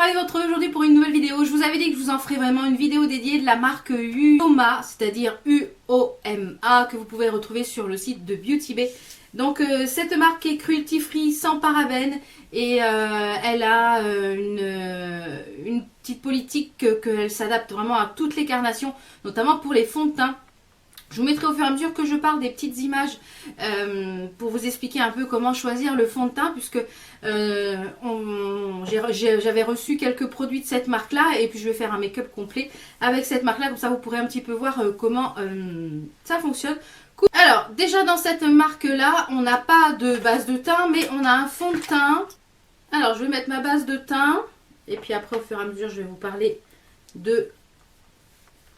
ravie de vous retrouver aujourd'hui pour une nouvelle vidéo. Je vous avais dit que je vous en ferai vraiment une vidéo dédiée de la marque Uoma, c'est-à-dire UOMA, que vous pouvez retrouver sur le site de Beauty Bay. Donc cette marque est cruelty free, sans parabènes, et elle a une petite politique qu'elle s'adapte vraiment à toutes les carnations, notamment pour les fonds de teint. Je vous mettrai au fur et à mesure que je parle des petites images pour vous expliquer un peu comment choisir le fond de teint, puisque j'avais reçu quelques produits de cette marque là, et puis je vais faire un make-up complet avec cette marque là, comme ça vous pourrez un petit peu voir comment ça fonctionne. Cool. Alors déjà dans cette marque là, on n'a pas de base de teint, mais on a un fond de teint. Alors je vais mettre ma base de teint, et puis après au fur et à mesure je vais vous parler de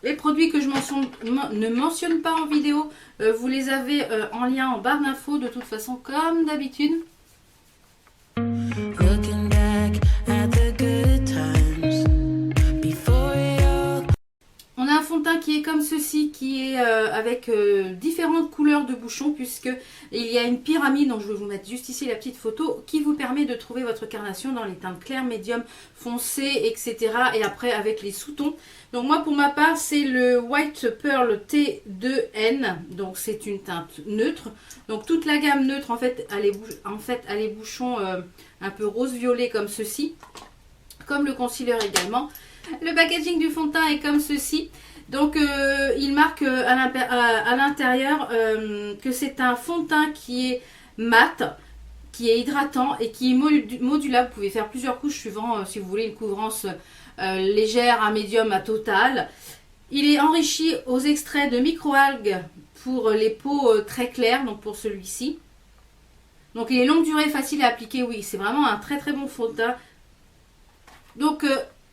les produits que je ne mentionne pas en vidéo. Vous les avez en lien en barre d'infos de toute façon, comme d'habitude. On a un fond de teint qui est comme ceci, qui est avec différentes couleurs de bouchons, puisque il y a une pyramide, donc je vais vous mettre juste ici la petite photo, qui vous permet de trouver votre carnation dans les teintes claires, médium, foncées, etc. Et après avec les sous-tons. Donc moi pour ma part c'est le White Pearl T2N, donc c'est une teinte neutre. Donc toute la gamme neutre en fait a les bouchons un peu rose-violet comme ceci, comme le concealer également. Le packaging du fond de teint est comme ceci. Donc il marque à l'intérieur que c'est un fond de teint qui est mat, qui est hydratant et qui est modulable. Vous pouvez faire plusieurs couches suivant si vous voulez une couvrance légère, à médium, à total. Il est enrichi aux extraits de microalgues pour les peaux très claires, donc pour celui-ci. Donc il est longue durée, facile à appliquer. Oui, c'est vraiment un très très bon fond de teint. Donc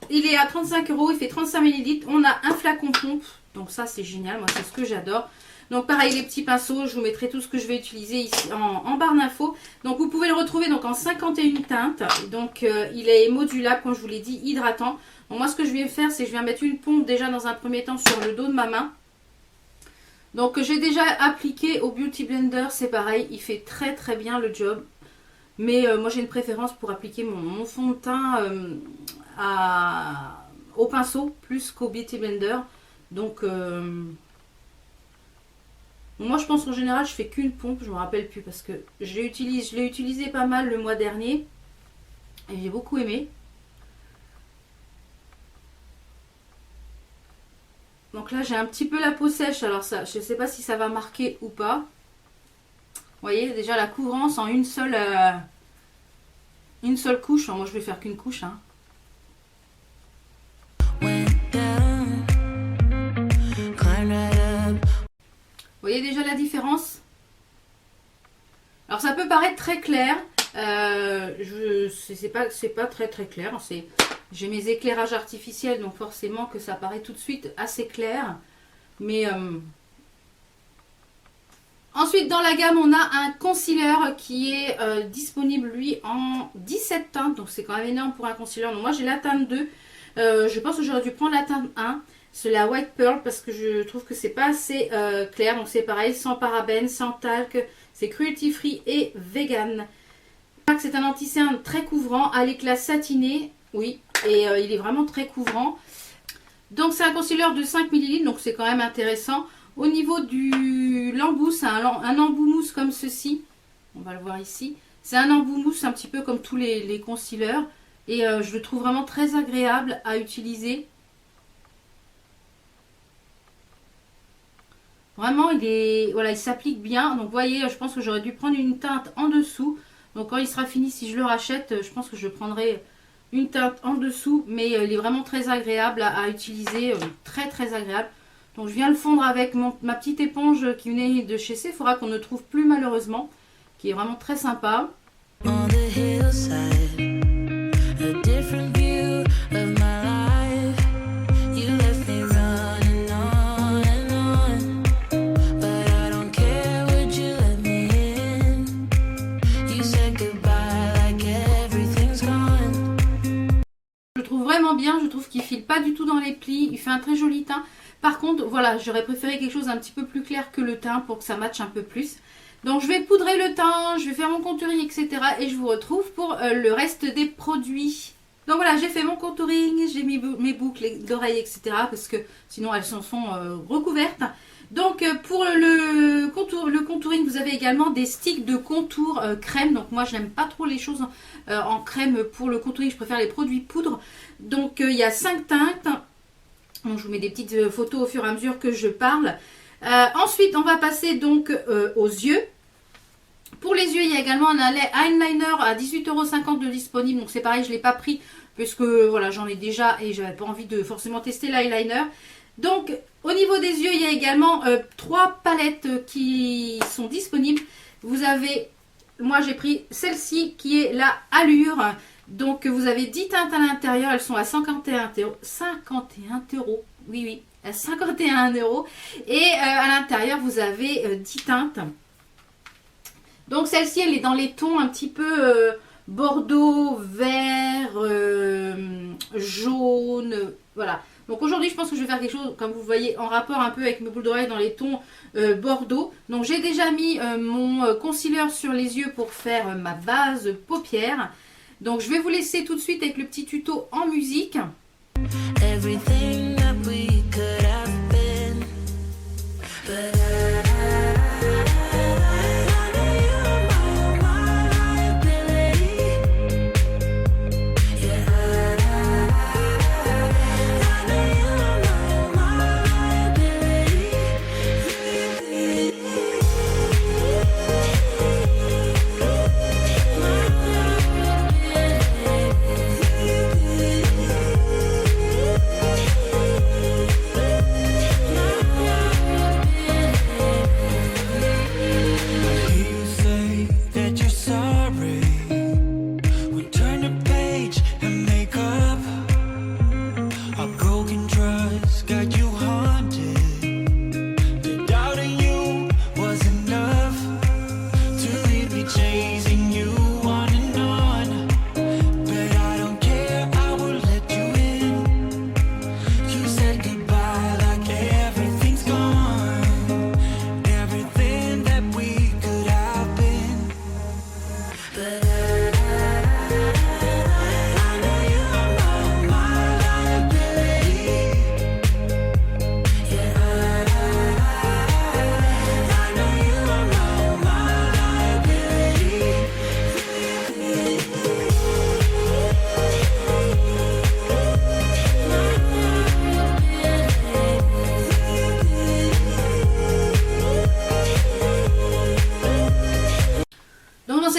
il est à 35 €, il fait 35 ml. On a un flacon pompe, donc ça c'est génial, moi c'est ce que j'adore. Donc pareil, les petits pinceaux, je vous mettrai tout ce que je vais utiliser ici en barre d'infos. Donc vous pouvez le retrouver donc en 51 teintes. Donc il est modulable, comme je vous l'ai dit, hydratant. Donc moi ce que je vais faire, c'est que je vais mettre une pompe déjà dans un premier temps sur le dos de ma main. Donc j'ai déjà appliqué au Beauty Blender, c'est pareil, il fait très très bien le job. Mais moi j'ai une préférence pour appliquer mon fond de teint au pinceau plus qu'au Beauty Blender. Donc moi je pense qu'en général je fais qu'une pompe, je me rappelle plus, parce que je l'ai utilisé pas mal le mois dernier et j'ai beaucoup aimé. Donc là j'ai un petit peu la peau sèche, alors ça je ne sais pas si ça va marquer ou pas. Vous voyez déjà la couvrance en une seule couche. Moi je vais faire qu'une couche hein. Vous voyez déjà la différence? Alors ça peut paraître très clair, c'est pas très très clair. J'ai mes éclairages artificiels, donc forcément que ça paraît tout de suite assez clair. Mais ensuite dans la gamme on a un concealer qui est disponible lui en 17 teintes, donc c'est quand même énorme pour un concealer. Donc moi j'ai la teinte 2, je pense que j'aurais dû prendre la teinte 1. C'est la White Pearl parce que je trouve que c'est pas assez clair. Donc c'est pareil, sans parabènes, sans talc, c'est cruelty free et vegan. C'est un anti-cerne très couvrant, à l'éclat satiné, oui, et il est vraiment très couvrant. Donc c'est un concealer de 5 ml, donc c'est quand même intéressant. Au niveau de l'embout, c'est un embout mousse comme ceci. On va le voir ici. C'est un embout mousse un petit peu comme tous les concealers. Et je le trouve vraiment très agréable à utiliser. Vraiment, il s'applique bien. Donc, vous voyez, je pense que j'aurais dû prendre une teinte en dessous. Donc, quand il sera fini, si je le rachète, je pense que je prendrai une teinte en dessous. Mais il est vraiment très agréable à utiliser. Très, très agréable. Donc, je viens le fondre avec ma petite éponge qui venait de chez Sephora, qu'on ne trouve plus malheureusement. Qui est vraiment très sympa. Bien, je trouve qu'il file pas du tout dans les plis, il fait un très joli teint. Par contre, voilà, j'aurais préféré quelque chose un petit peu plus clair que le teint pour que ça matche un peu plus. Donc je vais poudrer le teint, je vais faire mon contouring, etc. Et je vous retrouve pour le reste des produits. Donc voilà, j'ai fait mon contouring, j'ai mis mes boucles d'oreilles, etc. Parce que sinon elles s'en sont recouvertes. Donc pour le contouring, vous avez également des sticks de contour crème. Donc moi je n'aime pas trop les choses en crème pour le contouring, je préfère les produits poudre. Donc il y a 5 teintes. Donc, je vous mets des petites photos au fur et à mesure que je parle. Ensuite on va passer donc aux yeux. Pour les yeux, il y a également un eyeliner à 18,50 € de disponible. Donc c'est pareil, je ne l'ai pas pris puisque voilà, j'en ai déjà et je n'avais pas envie de forcément tester l'eyeliner. Donc au niveau des yeux, il y a également 3 palettes qui sont disponibles. Vous avez, moi j'ai pris celle-ci qui est la Allure. Donc vous avez 10 teintes à l'intérieur, elles sont à 51 €. 51 €, oui oui, à 51 €. Et à l'intérieur, vous avez 10 teintes. Donc celle-ci, elle est dans les tons un petit peu bordeaux, vert, jaune, voilà. Donc aujourd'hui, je pense que je vais faire quelque chose, comme vous voyez, en rapport un peu avec mes boucles d'oreilles dans les tons bordeaux. Donc j'ai déjà mis mon concealer sur les yeux pour faire ma base paupière. Donc je vais vous laisser tout de suite avec le petit tuto en musique. Everything that we could have been, but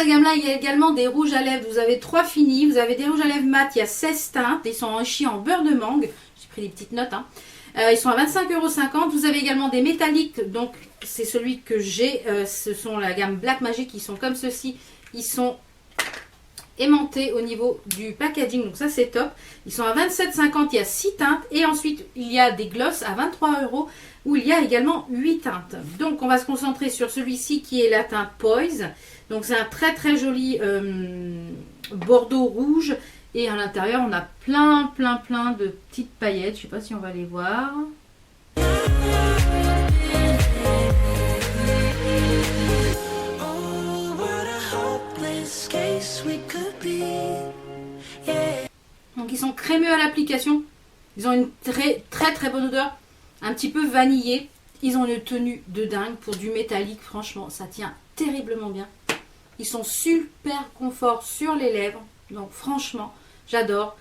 gamme-là, il y a également des rouges à lèvres. Vous avez 3 finis. Vous avez des rouges à lèvres mat. Il y a 16 teintes. Ils sont enrichis en beurre de mangue. J'ai pris des petites notes. Hein. Ils sont à 25,50 €. Vous avez également des métalliques. Donc, c'est celui que j'ai. Ce sont la gamme Black Magic. Ils sont comme ceci. Ils sont aimantés au niveau du packaging. Donc, ça, c'est top. Ils sont à 27,50 €. Il y a 6 teintes. Et ensuite, il y a des glosses à 23 € où il y a également 8 teintes. Donc, on va se concentrer sur celui-ci qui est la teinte Poise. Donc c'est un très très joli bordeaux rouge et à l'intérieur on a plein de petites paillettes. Je ne sais pas si on va les voir. Donc ils sont crémeux à l'application. Ils ont une très bonne odeur, un petit peu vanillée. Ils ont une tenue de dingue pour du métallique. Franchement, ça tient terriblement bien. Ils sont super confort sur les lèvres. Donc franchement, j'adore.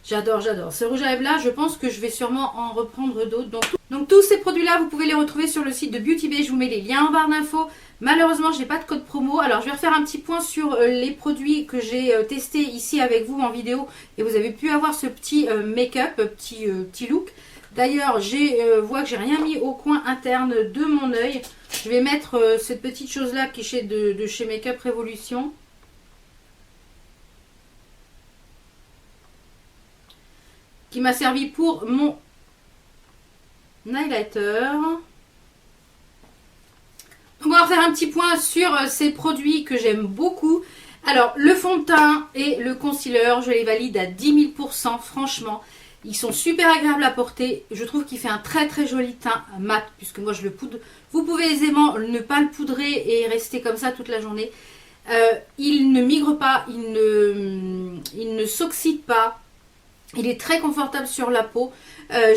Ce rouge à lèvres là, je pense que je vais sûrement en reprendre d'autres. Donc tous ces produits là, vous pouvez les retrouver sur le site de Beauty Bay. Je vous mets les liens en barre d'infos. Malheureusement, je n'ai pas de code promo. Alors je vais refaire un petit point sur les produits que j'ai testés ici avec vous en vidéo. Et vous avez pu avoir ce petit make-up, petit look. D'ailleurs, vois que j'ai rien mis au coin interne de mon œil. Je vais mettre cette petite chose là qui est de chez Make-up Révolution. Qui m'a servi pour mon highlighter. On va refaire un petit point sur ces produits que j'aime beaucoup. Alors, le fond de teint et le concealer, je les valide à 10 000 %, franchement. Ils sont super agréables à porter. Je trouve qu'il fait un très joli teint mat, puisque moi je le poudre. Vous pouvez aisément ne pas le poudrer et rester comme ça toute la journée. Il ne migre pas, il ne s'oxyde pas. Il est très confortable sur la peau.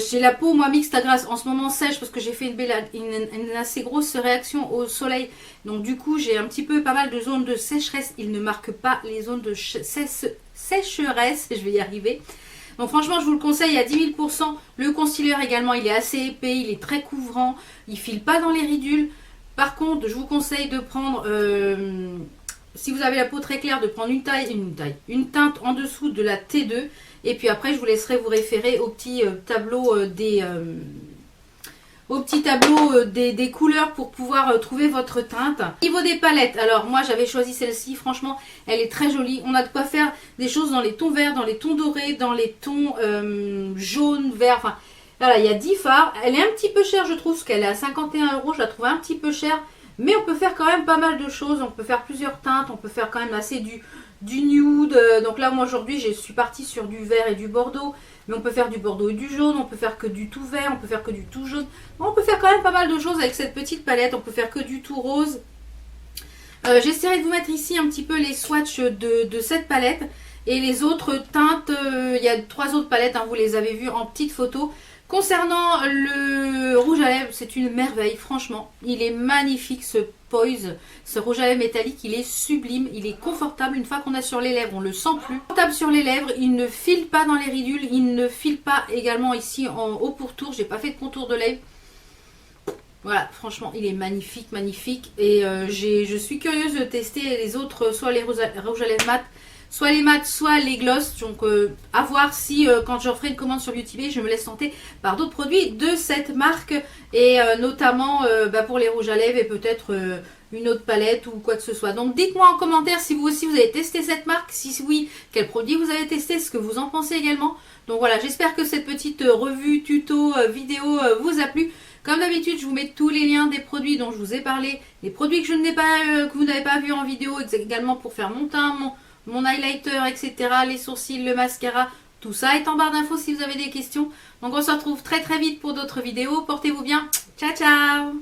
J'ai la peau, moi, mixte à grasse, en ce moment sèche parce que j'ai fait une assez grosse réaction au soleil. Donc du coup, j'ai un petit peu pas mal de zones de sécheresse. Il ne marque pas les zones de sécheresse, je vais y arriver. Donc franchement, je vous le conseille à 10 000 %. Le concealer également, il est assez épais, il est très couvrant. Il file pas dans les ridules. Par contre, je vous conseille de prendre... si vous avez la peau très claire, de prendre une teinte en dessous de la T2. Et puis après, je vous laisserai vous référer au petit tableau des couleurs pour pouvoir trouver votre teinte. Au niveau des palettes, alors moi j'avais choisi celle-ci, franchement elle est très jolie. On a de quoi faire des choses dans les tons verts, dans les tons dorés, dans les tons jaunes, verts, enfin voilà, il y a 10 fards. Elle est un petit peu chère je trouve, parce qu'elle est à 51 €, je la trouve un petit peu chère. Mais on peut faire quand même pas mal de choses, on peut faire plusieurs teintes, on peut faire quand même assez du nude. Donc là moi aujourd'hui je suis partie sur du vert et du bordeaux. Mais on peut faire du bordeaux et du jaune, on peut faire que du tout vert, on peut faire que du tout jaune. On peut faire quand même pas mal de choses avec cette petite palette, on peut faire que du tout rose. J'essaierai de vous mettre ici un petit peu les swatchs de cette palette. Et les autres teintes, il y a 3 autres palettes, hein, vous les avez vues en petite photo. Concernant le rouge à lèvres, c'est une merveille, franchement. Il est magnifique ce Poise, ce rouge à lèvres métallique, il est sublime, il est confortable. Une fois qu'on a sur les lèvres, on ne le sent plus. Confortable sur les lèvres, il ne file pas dans les ridules, il ne file pas également ici en haut pourtour. J'ai pas fait de contour de lèvres. Voilà, franchement, il est magnifique, magnifique. Et je suis curieuse de tester les autres, soit les rouges à lèvres mat, soit les mats, soit les gloss. Donc à voir si quand j'en ferai une commande sur Beauty Bay, je me laisse tenter par d'autres produits de cette marque. Et notamment pour les rouges à lèvres et peut-être une autre palette ou quoi que ce soit. Donc dites-moi en commentaire si vous aussi vous avez testé cette marque. Si oui, quel produit vous avez testé, ce que vous en pensez également. Donc voilà, j'espère que cette petite revue, tuto, vidéo vous a plu. Comme d'habitude, je vous mets tous les liens des produits dont je vous ai parlé. Les produits que je n'ai pas, que vous n'avez pas vu en vidéo, également pour faire mon teint, mon highlighter, etc. Les sourcils, le mascara, tout ça est en barre d'infos si vous avez des questions. Donc on se retrouve très très vite pour d'autres vidéos. Portez-vous bien. Ciao ciao.